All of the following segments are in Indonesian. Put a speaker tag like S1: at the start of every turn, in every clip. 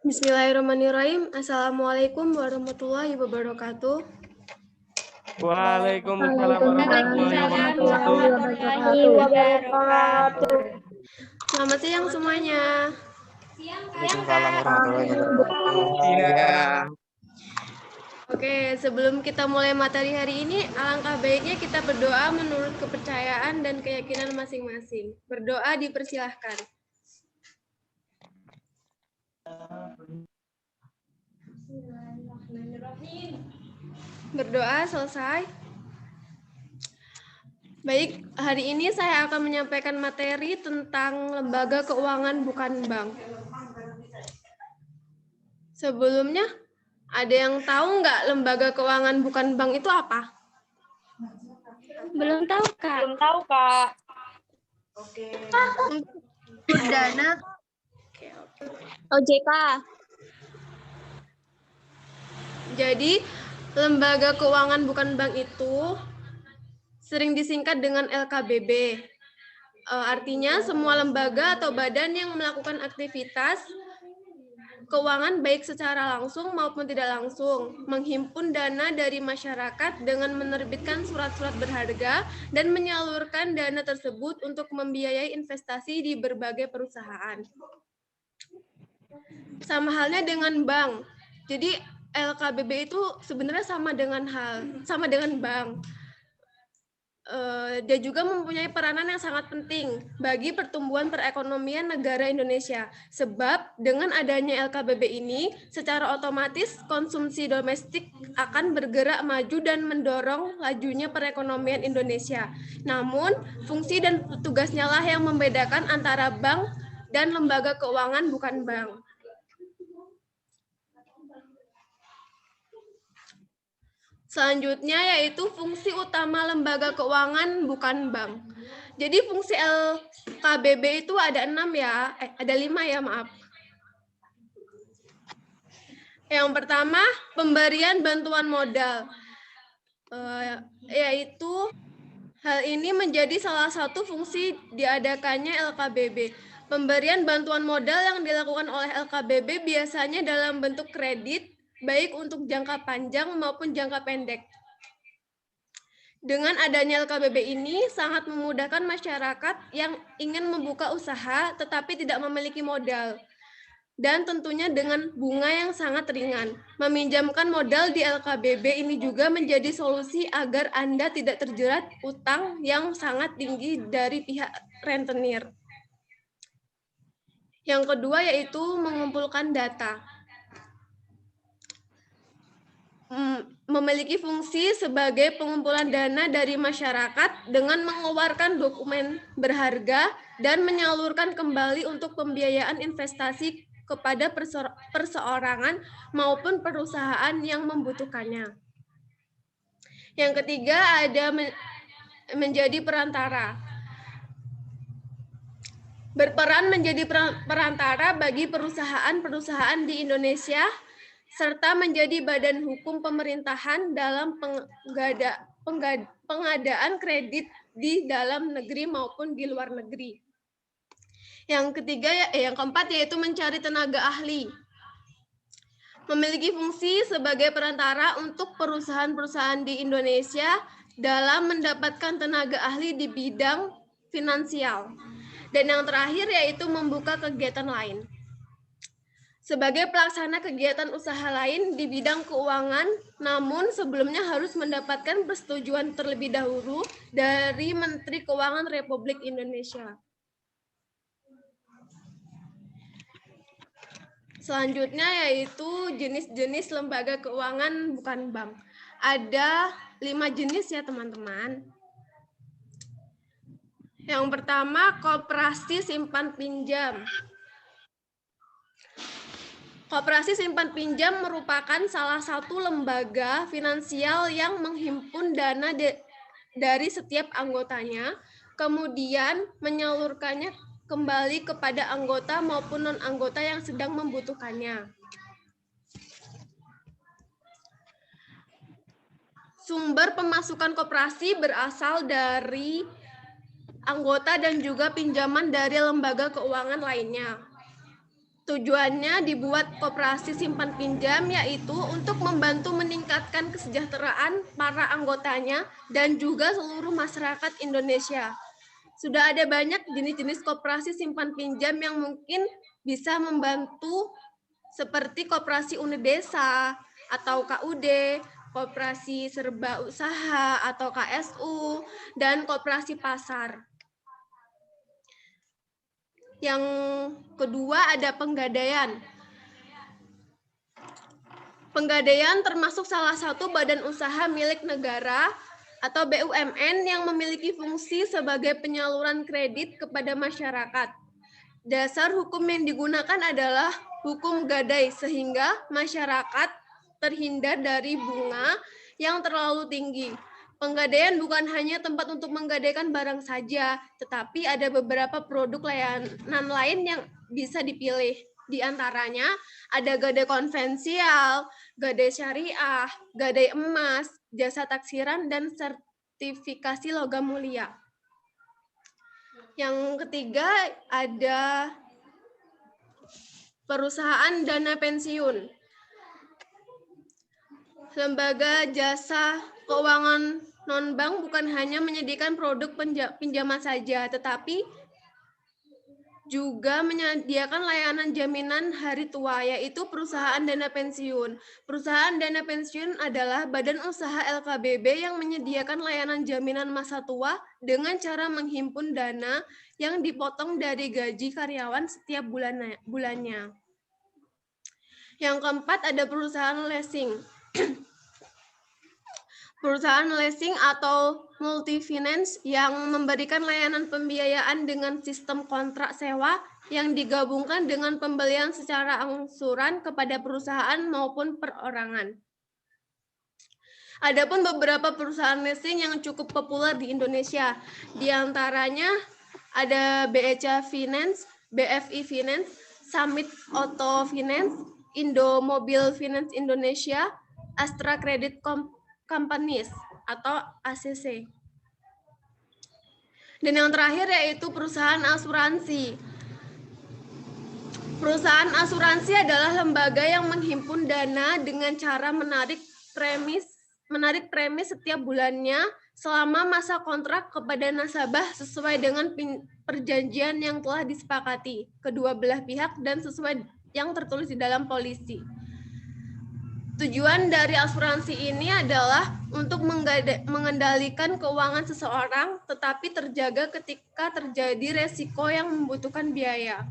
S1: Bismillahirrahmanirrahim. Assalamualaikum warahmatullahi wabarakatuh.
S2: Waalaikumsalam warahmatullahi wabarakatuh.
S1: Selamat siang semuanya.
S3: Waalaikumsalam warahmatullahi wabarakatuh.
S2: Iya.
S1: Oke, sebelum kita mulai materi hari ini, alangkah baiknya kita berdoa menurut kepercayaan dan keyakinan masing-masing. Berdoa dipersilahkan. Berdoa selesai. Baik, hari ini saya akan menyampaikan materi tentang lembaga keuangan bukan bank. Sebelumnya, ada yang tahu nggak lembaga keuangan bukan bank itu apa?
S4: Belum tahu, Kak.
S1: Oke. Dana.
S4: OJK.
S1: Jadi, lembaga keuangan bukan bank itu sering disingkat dengan LKBB. Artinya semua lembaga atau badan yang melakukan aktivitas keuangan baik secara langsung maupun tidak langsung, menghimpun dana dari masyarakat dengan menerbitkan surat-surat berharga dan menyalurkan dana tersebut untuk membiayai investasi di berbagai perusahaan. Sama halnya dengan bank. Jadi LKBB itu sebenarnya sama dengan bank. Dia juga mempunyai peranan yang sangat penting bagi pertumbuhan perekonomian negara Indonesia. Sebab dengan adanya LKBB ini, secara otomatis konsumsi domestik akan bergerak maju dan mendorong lajunya perekonomian Indonesia. Namun, fungsi dan tugasnya lah yang membedakan antara bank dan lembaga keuangan bukan bank. Selanjutnya yaitu fungsi utama lembaga keuangan bukan bank. Jadi fungsi LKBB itu ada 5 ya, maaf. Yang pertama, pemberian bantuan modal. Yaitu hal ini menjadi salah satu fungsi diadakannya LKBB. Pemberian bantuan modal yang dilakukan oleh LKBB biasanya dalam bentuk kredit, baik untuk jangka panjang maupun jangka pendek. Dengan adanya LKBB ini sangat memudahkan masyarakat yang ingin membuka usaha tetapi tidak memiliki modal. Dan tentunya dengan bunga yang sangat ringan. Meminjamkan modal di LKBB ini juga menjadi solusi agar Anda tidak terjerat utang yang sangat tinggi dari pihak rentenir. Yang kedua yaitu mengumpulkan data. Memiliki fungsi sebagai pengumpulan dana dari masyarakat dengan mengeluarkan dokumen berharga dan menyalurkan kembali untuk pembiayaan investasi kepada perseorangan maupun perusahaan yang membutuhkannya. Yang ketiga ada menjadi perantara. Berperan menjadi perantara bagi perusahaan-perusahaan di Indonesia serta menjadi badan hukum pemerintahan dalam pengadaan kredit di dalam negeri maupun di luar negeri. Yang keempat yaitu mencari tenaga ahli. Memiliki fungsi sebagai perantara untuk perusahaan-perusahaan di Indonesia dalam mendapatkan tenaga ahli di bidang finansial. Dan yang terakhir yaitu membuka kegiatan lain. Sebagai pelaksana kegiatan usaha lain di bidang keuangan, namun sebelumnya harus mendapatkan persetujuan terlebih dahulu dari Menteri Keuangan Republik Indonesia. Selanjutnya yaitu jenis-jenis lembaga keuangan bukan bank. Ada 5 jenis ya teman-teman. Yang pertama, koperasi simpan pinjam. Koperasi simpan pinjam merupakan salah satu lembaga finansial yang menghimpun dana dari setiap anggotanya, kemudian menyalurkannya kembali kepada anggota maupun non-anggota yang sedang membutuhkannya. Sumber pemasukan koperasi berasal dari anggota dan juga pinjaman dari lembaga keuangan lainnya. Tujuannya dibuat koperasi simpan pinjam yaitu untuk membantu meningkatkan kesejahteraan para anggotanya dan juga seluruh masyarakat Indonesia. Sudah ada banyak jenis-jenis koperasi simpan pinjam yang mungkin bisa membantu seperti koperasi unit desa atau KUD, koperasi serba usaha atau KSU, dan koperasi pasar. Yang kedua ada penggadaian. Penggadaian termasuk salah satu badan usaha milik negara atau BUMN yang memiliki fungsi sebagai penyaluran kredit kepada masyarakat. Dasar hukum yang digunakan adalah hukum gadai sehingga masyarakat terhindar dari bunga yang terlalu tinggi. Penggadaian bukan hanya tempat untuk menggadaikan barang saja, tetapi ada beberapa produk layanan lain yang bisa dipilih. Di antaranya ada gadai konvensial, gadai syariah, gadai emas, jasa taksiran, dan sertifikasi logam mulia. Yang ketiga ada perusahaan dana pensiun. Lembaga jasa keuangan non-bank bukan hanya menyediakan produk pinjaman saja, tetapi juga menyediakan layanan jaminan hari tua, yaitu perusahaan dana pensiun. Perusahaan dana pensiun adalah badan usaha LKBB yang menyediakan layanan jaminan masa tua dengan cara menghimpun dana yang dipotong dari gaji karyawan setiap bulannya. Yang keempat ada perusahaan leasing. Perusahaan leasing atau multifinance yang memberikan layanan pembiayaan dengan sistem kontrak sewa yang digabungkan dengan pembelian secara angsuran kepada perusahaan maupun perorangan. Adapun beberapa perusahaan leasing yang cukup populer di Indonesia, di antaranya ada BECA Finance, BFI Finance, Summit Auto Finance, Indomobil Finance Indonesia, Astra Credit Companies atau ACC. Dan yang terakhir yaitu perusahaan asuransi. Perusahaan asuransi adalah lembaga yang menghimpun dana dengan cara menarik premi setiap bulannya selama masa kontrak kepada nasabah sesuai dengan perjanjian yang telah disepakati kedua belah pihak dan sesuai yang tertulis di dalam polisi. Tujuan dari asuransi ini adalah untuk mengendalikan keuangan seseorang, tetapi terjaga ketika terjadi resiko yang membutuhkan biaya.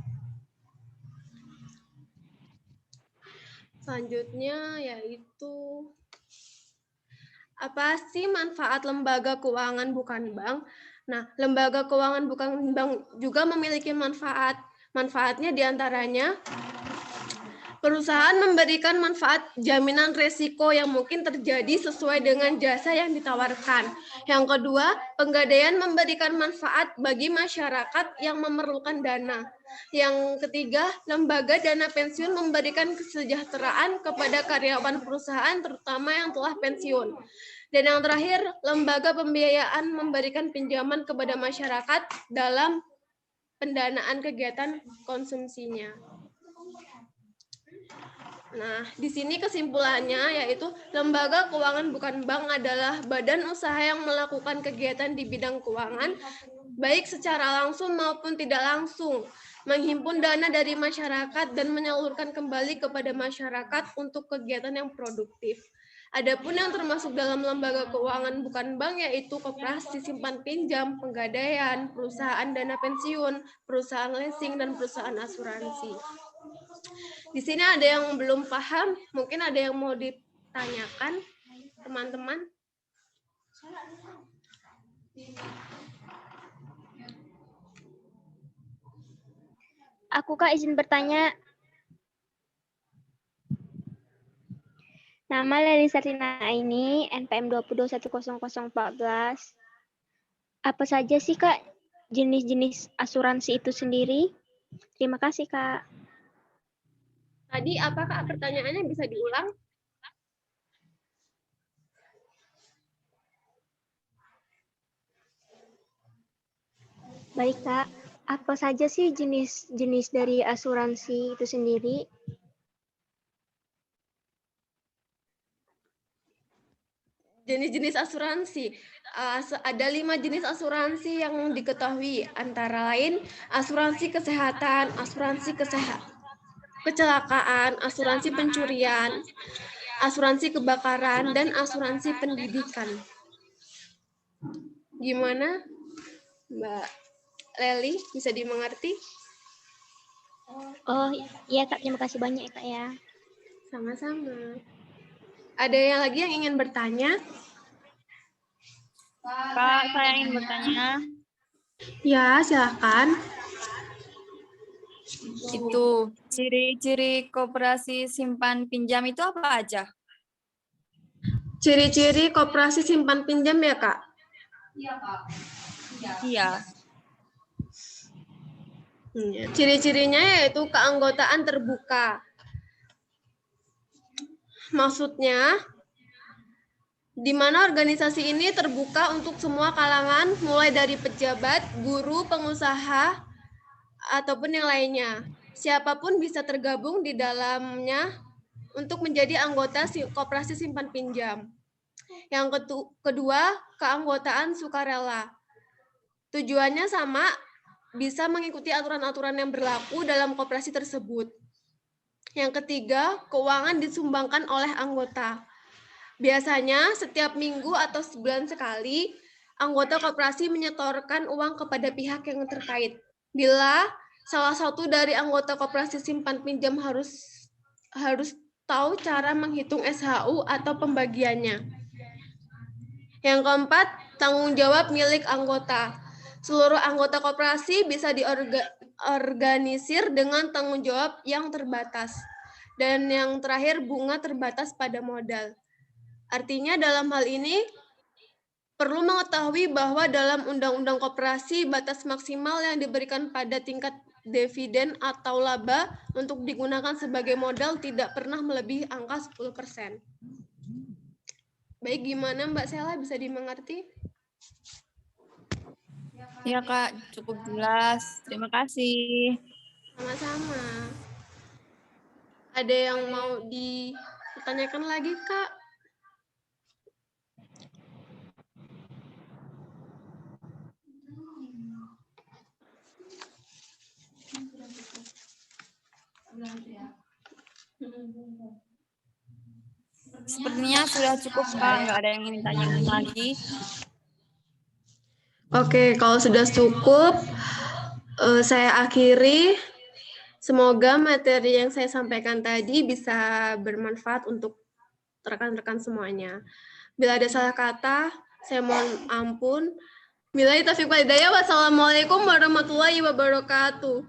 S1: Selanjutnya yaitu, apa sih manfaat lembaga keuangan bukan bank? Nah, lembaga keuangan bukan bank juga memiliki manfaat. Manfaatnya diantaranya, perusahaan memberikan manfaat jaminan risiko yang mungkin terjadi sesuai dengan jasa yang ditawarkan. Yang kedua, penggadaian memberikan manfaat bagi masyarakat yang memerlukan dana. Yang ketiga, lembaga dana pensiun memberikan kesejahteraan kepada karyawan perusahaan terutama yang telah pensiun. Dan yang terakhir, lembaga pembiayaan memberikan pinjaman kepada masyarakat dalam pendanaan kegiatan konsumsinya. Nah, di sini kesimpulannya yaitu lembaga keuangan bukan bank adalah badan usaha yang melakukan kegiatan di bidang keuangan, baik secara langsung maupun tidak langsung, menghimpun dana dari masyarakat dan menyalurkan kembali kepada masyarakat untuk kegiatan yang produktif. Adapun yang termasuk dalam lembaga keuangan bukan bank yaitu koperasi simpan pinjam, penggadaian, perusahaan dana pensiun, perusahaan leasing, dan perusahaan asuransi. Di sini ada yang belum paham, mungkin ada yang mau ditanyakan, teman-teman.
S4: Aku Kak izin bertanya. Nama Leli Sarina ini NPM 22100014. Apa saja sih Kak jenis-jenis asuransi itu sendiri? Terima kasih Kak.
S1: Tadi apakah pertanyaannya bisa diulang?
S4: Baik Kak. Apa saja sih jenis-jenis dari asuransi itu sendiri?
S1: Jenis-jenis asuransi. Ada 5 jenis asuransi yang diketahui, antara lain asuransi kesehatan, kecelakaan, asuransi pencurian, asuransi kebakaran, dan asuransi pendidikan. Gimana, Mbak Leli? Bisa dimengerti?
S4: Oh iya Kak, terima kasih banyak ya Kak ya.
S1: Sama-sama. Ada yang lagi yang ingin bertanya?
S2: Kak, saya ingin bertanya.
S1: Ya, silakan.
S2: Itu ciri-ciri koperasi simpan pinjam itu apa aja?
S1: Ciri-ciri koperasi simpan pinjam ya, Kak?
S2: Iya.
S1: Ciri-cirinya yaitu keanggotaan terbuka. Maksudnya, di mana organisasi ini terbuka untuk semua kalangan, mulai dari pejabat, guru, pengusaha, ataupun yang lainnya. Siapapun bisa tergabung di dalamnya untuk menjadi anggota koperasi simpan pinjam. Yang kedua, keanggotaan sukarela. Tujuannya sama, bisa mengikuti aturan-aturan yang berlaku dalam koperasi tersebut. Yang ketiga, keuangan disumbangkan oleh anggota. Biasanya setiap minggu atau sebulan sekali, anggota koperasi menyetorkan uang kepada pihak yang terkait. Bila salah satu dari anggota koperasi simpan pinjam harus tahu cara menghitung SHU atau pembagiannya. Yang keempat, tanggung jawab milik anggota. Seluruh anggota koperasi bisa diorganisir dengan tanggung jawab yang terbatas. Dan yang terakhir, bunga terbatas pada modal. Artinya dalam hal ini, perlu mengetahui bahwa dalam Undang-Undang Koperasi, batas maksimal yang diberikan pada tingkat dividen atau laba untuk digunakan sebagai modal tidak pernah melebihi angka 10%. Baik, gimana Mbak Sela, bisa dimengerti?
S2: Iya Kak, cukup jelas. Terima kasih.
S1: Sama-sama. Ada yang mau ditanyakan lagi, Kak?
S2: Sepertinya sudah cukup Kak, nggak ada yang ingin tanyakan lagi.
S1: Oke, kalau sudah cukup, saya akhiri. Semoga materi yang saya sampaikan tadi bisa bermanfaat untuk rekan-rekan semuanya. Bila ada salah kata, saya mohon ampun. Billahi taufiq wal hidayah. Wassalamualaikum warahmatullahi wabarakatuh.